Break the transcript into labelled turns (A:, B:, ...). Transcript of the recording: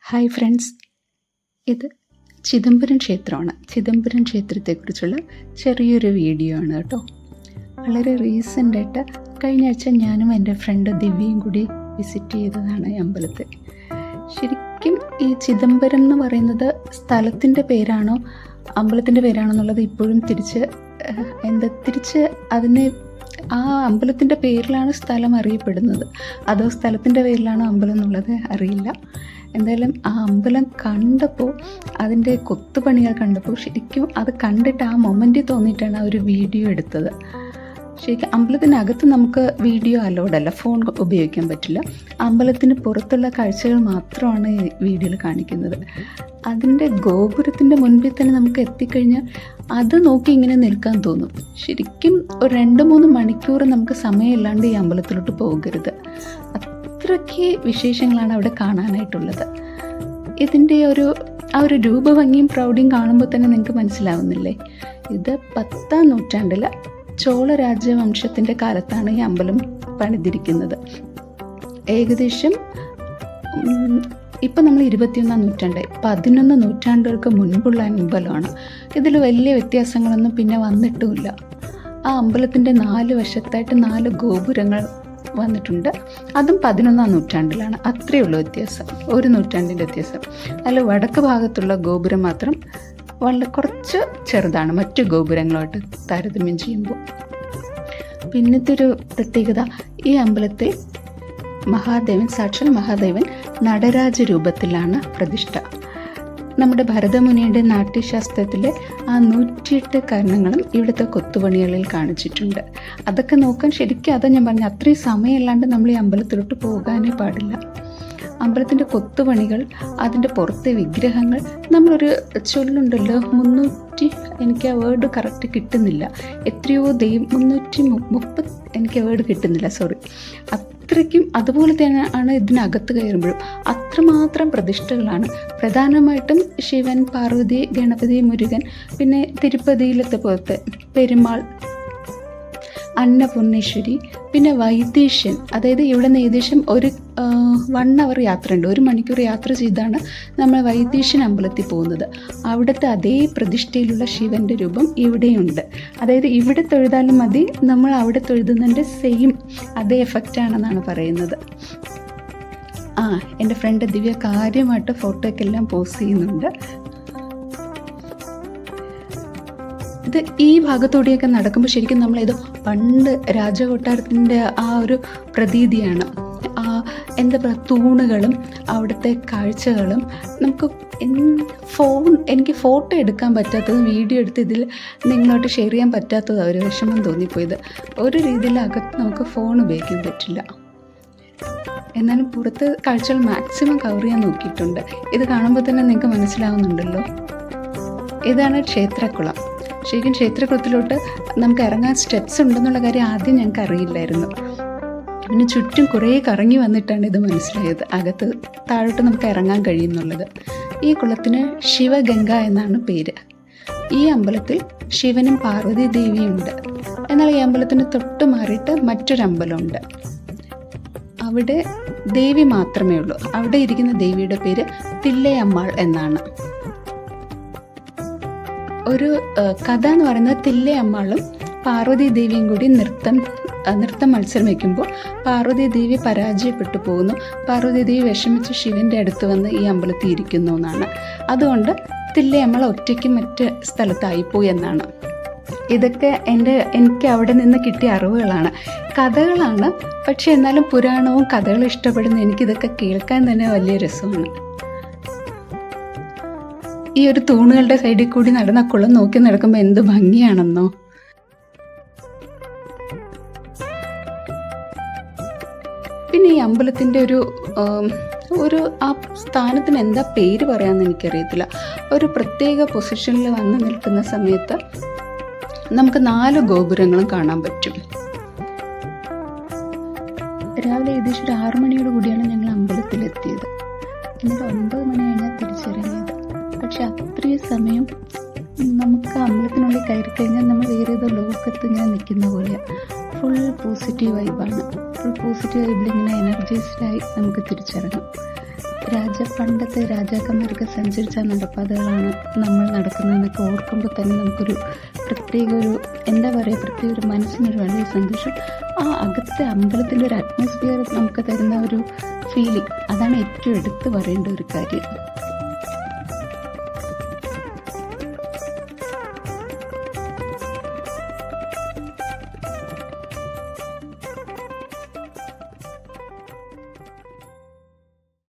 A: Hi friends, ഇത് ചിദംബരം ക്ഷേത്രമാണ്. ചിദംബരം ക്ഷേത്രത്തെക്കുറിച്ചുള്ള ചെറിയൊരു വീഡിയോ ആണ് കേട്ടോ. വളരെ റീസെൻ്റായിട്ട് കഴിഞ്ഞ ആഴ്ച ഞാനും എൻ്റെ ഫ്രണ്ട് ദിവ്യയും കൂടി വിസിറ്റ് ചെയ്തതാണ് ഈ അമ്പലത്തിൽ. ശരിക്കും ഈ ചിദംബരം എന്ന് പറയുന്നത് സ്ഥലത്തിൻ്റെ പേരാണോ അമ്പലത്തിൻ്റെ പേരാണോ എന്നുള്ളത് ഇപ്പോഴും തിരിച്ച് അതിനെ ആ അമ്പലത്തിൻ്റെ പേരിലാണ് സ്ഥലം അറിയപ്പെടുന്നത്, അതോ സ്ഥലത്തിൻ്റെ പേരിലാണോ അമ്പലം എന്നുള്ളത് അറിയില്ല. എന്തായാലും ആ അമ്പലം കണ്ടപ്പോൾ, അതിൻ്റെ കൊത്തുപണികൾ കണ്ടപ്പോൾ ശരിക്കും അത് കണ്ടിട്ട് ആ മൊമെൻറ്റിൽ തോന്നിയിട്ടാണ് ആ ഒരു വീഡിയോ എടുത്തത്. ശരിക്കും അമ്പലത്തിനകത്ത് നമുക്ക് വീഡിയോ അലൗഡല്ല, ഫോൺ ഉപയോഗിക്കാൻ പറ്റില്ല. അമ്പലത്തിന് പുറത്തുള്ള കാഴ്ചകൾ മാത്രമാണ് ഈ വീഡിയോയിൽ കാണിക്കുന്നത്. അതിൻ്റെ ഗോപുരത്തിൻ്റെ മുൻപിൽ തന്നെ നമുക്ക് എത്തിക്കഴിഞ്ഞാൽ അത് നോക്കി ഇങ്ങനെ നിൽക്കാൻ തോന്നും. ശരിക്കും ഒരു 2-3 മണിക്കൂർ നമുക്ക് സമയമില്ലാണ്ട് ഈ അമ്പലത്തിലോട്ട് പോകരുത്. അത്രയ്ക്ക് വിശേഷങ്ങളാണ് അവിടെ കാണാനായിട്ടുള്ളത്. ഇതിൻ്റെ ആ ഒരു രൂപഭംഗിയും പ്രൗഢിയും കാണുമ്പോൾ തന്നെ നിങ്ങൾക്ക് മനസ്സിലാവുന്നില്ലേ, ഇത് 10ാം നൂറ്റാണ്ടിൽ ചോള രാജവംശത്തിൻ്റെ കാലത്താണ് ഈ അമ്പലം പണിതിരിക്കുന്നത്. ഏകദേശം ഇപ്പം നമ്മൾ 21ാം നൂറ്റാണ്ട്, 11 നൂറ്റാണ്ടുകൾക്ക് മുൻപുള്ള അമ്പലമാണ്. ഇതിൽ വലിയ വ്യത്യാസങ്ങളൊന്നും പിന്നെ വന്നിട്ടുമില്ല. ആ അമ്പലത്തിൻ്റെ 4 വശത്തായിട്ട് 4 ഗോപുരങ്ങൾ വന്നിട്ടുണ്ട്. അതും 11ാം നൂറ്റാണ്ടിലാണ്. അത്രയേ ഉള്ളൂ വ്യത്യാസം, 1 നൂറ്റാണ്ടിൻ്റെ വ്യത്യാസം. അതിൽ വടക്ക് ഭാഗത്തുള്ള ഗോപുരം മാത്രം വളരെ കുറച്ച് ചെറുതാണ് മറ്റു ഗോപുരങ്ങളുമായിട്ട് താരതമ്യം ചെയ്യുമ്പോൾ. പിന്നത്തെ ഒരു പ്രത്യേകത, ഈ അമ്പലത്തിൽ സാക്ഷാൽ മഹാദേവൻ നടരാജ രൂപത്തിലാണ് പ്രതിഷ്ഠ. നമ്മുടെ ഭരതമുനിയുടെ നാട്യശാസ്ത്രത്തിലെ ആ 108 കർണങ്ങളും ഇവിടുത്തെ കൊത്തുപണികളിൽ കാണിച്ചിട്ടുണ്ട്. അതൊക്കെ നോക്കാൻ ശരിക്കും അതാ ഞാൻ പറഞ്ഞത്, അത്രയും സമയമില്ലാണ്ട് നമ്മൾ ഈ അമ്പലത്തിലോട്ട് പോകാനേ പാടില്ല. അമ്പലത്തിൻ്റെ കൊത്തുപണികൾ, അതിൻ്റെ പുറത്തെ വിഗ്രഹങ്ങൾ, നമ്മളൊരു ചൊല്ലുണ്ടല്ലോ 300, എനിക്ക് ആ വേർഡ് കറക്റ്റ് കിട്ടുന്നില്ല, എത്രയോ 330, എനിക്ക് വേർഡ് കിട്ടുന്നില്ല, സോറി. അത്രയ്ക്കും അതുപോലെ തന്നെ ആണ് ഇതിനകത്ത് കയറുമ്പോഴും. അത്രമാത്രം പ്രതിഷ്ഠകളാണ്. പ്രധാനമായിട്ടും ശിവൻ, പാർവതി, ഗണപതി, മുരുകൻ, പിന്നെ തിരുപ്പതിയിലത്തെ പോലത്തെ പെരുമാൾ, അന്നപൂർണേശ്വരി, പിന്നെ വൈത്തീശ്വൻ. അതായത് ഇവിടെ നിന്ന് ഏകദേശം 1 അവർ യാത്രയുണ്ട്. 1 മണിക്കൂർ യാത്ര ചെയ്താണ് നമ്മൾ വൈത്തീശ്വൻ അമ്പലത്തിൽ പോകുന്നത്. അവിടുത്തെ അതേ പ്രതിഷ്ഠയിലുള്ള ശിവൻ്റെ രൂപം ഇവിടെയുണ്ട്. അതായത് ഇവിടെ തൊഴുതാലും മതി, നമ്മൾ അവിടെ തൊഴുതുന്നതിൻ്റെ സെയിം അതേ എഫക്റ്റാണെന്നാണ് പറയുന്നത്. എൻ്റെ ഫ്രണ്ട് ദിവ്യ കാര്യമായിട്ട് ഫോട്ടോയ്ക്കെല്ലാം പോസ്റ്റ് ചെയ്യുന്നുണ്ട്. ഇത് ഈ ഭാഗത്തൂടെയൊക്കെ നടക്കുമ്പോൾ ശരിക്കും നമ്മളേതോ പണ്ട് രാജകൊട്ടാരത്തിൻ്റെ ആ ഒരു പ്രതീതിയാണ്. എന്താ പറയുക, തൂണുകളും അവിടുത്തെ കാഴ്ചകളും നമുക്ക് എനിക്ക് ഫോട്ടോ എടുക്കാൻ പറ്റാത്തതും വീഡിയോ എടുത്ത് ഇതിൽ നിങ്ങളോട്ട് ഷെയർ ചെയ്യാൻ പറ്റാത്തതും ഒരു വിഷമം തോന്നിപ്പോയത്. ഒരു രീതിയിലകത്ത് നമുക്ക് ഫോൺ ഉപയോഗിക്കാൻ പറ്റില്ല. എന്നാലും പുറത്ത് കാഴ്ചകൾ മാക്സിമം കവർ ചെയ്യാൻ നോക്കിയിട്ടുണ്ട്. ഇത് കാണുമ്പോൾ തന്നെ നിങ്ങൾക്ക് മനസ്സിലാവുന്നുണ്ടല്ലോ, ഇതാണ് ക്ഷേത്രക്കുളം. ശരിക്കും ക്ഷേത്രക്കുളത്തിലോട്ട് നമുക്ക് ഇറങ്ങാൻ സ്റ്റെപ്സ് ഉണ്ടെന്നുള്ള കാര്യം ആദ്യം ഞങ്ങൾക്ക് അറിയില്ലായിരുന്നു. പിന്നെ ചുറ്റും കുറേ കറങ്ങി വന്നിട്ടാണ് ഇത് മനസ്സിലായത്, അകത്ത് താഴോട്ട് നമുക്ക് ഇറങ്ങാൻ കഴിയുന്നുള്ളത്. ഈ കുളത്തിന് ശിവഗംഗ എന്നാണ് പേര്. ഈ അമ്പലത്തിൽ ശിവനും പാർവതി ദേവിയും ഉണ്ട്. എന്നാൽ ഈ അമ്പലത്തിന് തൊട്ട് മാറിയിട്ട് മറ്റൊരു അമ്പലമുണ്ട്. അവിടെ ദേവി മാത്രമേ ഉള്ളൂ. അവിടെ ഇരിക്കുന്ന ദേവിയുടെ പേര് തില്ലയമ്മാൾ എന്നാണ്. ഒരു കഥ എന്ന് പറയുന്നത്, തില്ലയമ്മാളും പാർവതി ദേവിയും കൂടി നൃത്തം മത്സരം വയ്ക്കുമ്പോൾ പാർവതി ദേവി പരാജയപ്പെട്ടു പോകുന്നു. പാർവതി ദേവി വിഷമിച്ച് ശിവൻ്റെ അടുത്ത് വന്ന് ഈ അമ്പലത്തിൽ ഇരിക്കുന്നു എന്നാണ്. അതുകൊണ്ട് തില്ലയമ്മാൾ ഒറ്റയ്ക്ക് മറ്റ് സ്ഥലത്തായിപ്പോയി എന്നാണ്. ഇതൊക്കെ എനിക്ക് അവിടെ നിന്ന് കിട്ടിയ അറിവുകളാണ്, കഥകളാണ്. പക്ഷെ എന്നാലും പുരാണവും കഥകളും ഇഷ്ടപ്പെടുന്ന എനിക്കിതൊക്കെ കേൾക്കാൻ തന്നെ വലിയ രസമാണ്. ഈ ഒരു തൂണുകളുടെ സൈഡിൽ കൂടി നടന്ന കുളം നോക്കി നടക്കുമ്പോൾ എന്ത് ഭംഗിയാണെന്നോ. പിന്നെ ഈ അമ്പലത്തിൻ്റെ ഒരു ആ സ്ഥാനത്തിന് എന്താ പേര് പറയാമെന്ന് എനിക്കറിയത്തില്ല. ഒരു പ്രത്യേക പൊസിഷനിൽ വന്ന് നിൽക്കുന്ന സമയത്ത് നമുക്ക് 4 ഗോപുരങ്ങളും കാണാൻ പറ്റും. രാവിലെ ഏകദേശം ഒരു 6 മണിയോട് കൂടിയാണ് ഞങ്ങൾ അമ്പലത്തിലെത്തിയത്. എന്നിട്ട് 9 മണി കഴിഞ്ഞാൽ തിരിച്ചിറങ്ങിയത്. പക്ഷെ അത്രയും സമയം നമുക്ക് അമ്പലത്തിനുള്ളിൽ കയറി കഴിഞ്ഞാൽ നമ്മൾ വേറെ ഏതോ ലോകത്ത് ഇങ്ങനെ നിൽക്കുന്ന പോലെയാണ്. ഫുൾ പോസിറ്റീവ് വൈബാണ്. ഫുൾ പോസിറ്റീവ് വൈബിൽ ഇങ്ങനെ എനർജൈസ്ഡായി നമുക്ക് തിരിച്ചിറങ്ങാം. പണ്ടത്തെ രാജാക്കന്മാരൊക്കെ സഞ്ചരിച്ച നടപ്പാതകളാണ് നമ്മൾ നടക്കുന്നതെന്നൊക്കെ ഓർക്കുമ്പോൾ തന്നെ നമുക്കൊരു പ്രത്യേക ഒരു മനസ്സിനൊരു വലിയ സന്തോഷം. ആ അകത്തെ അമ്പലത്തിൻ്റെ ഒരു അറ്റ്മോസ്ഫിയർ നമുക്ക് തരുന്ന ഒരു ഫീലിംഗ്, അതാണ് ഏറ്റവും എടുത്തു പറയേണ്ട ഒരു കാര്യം.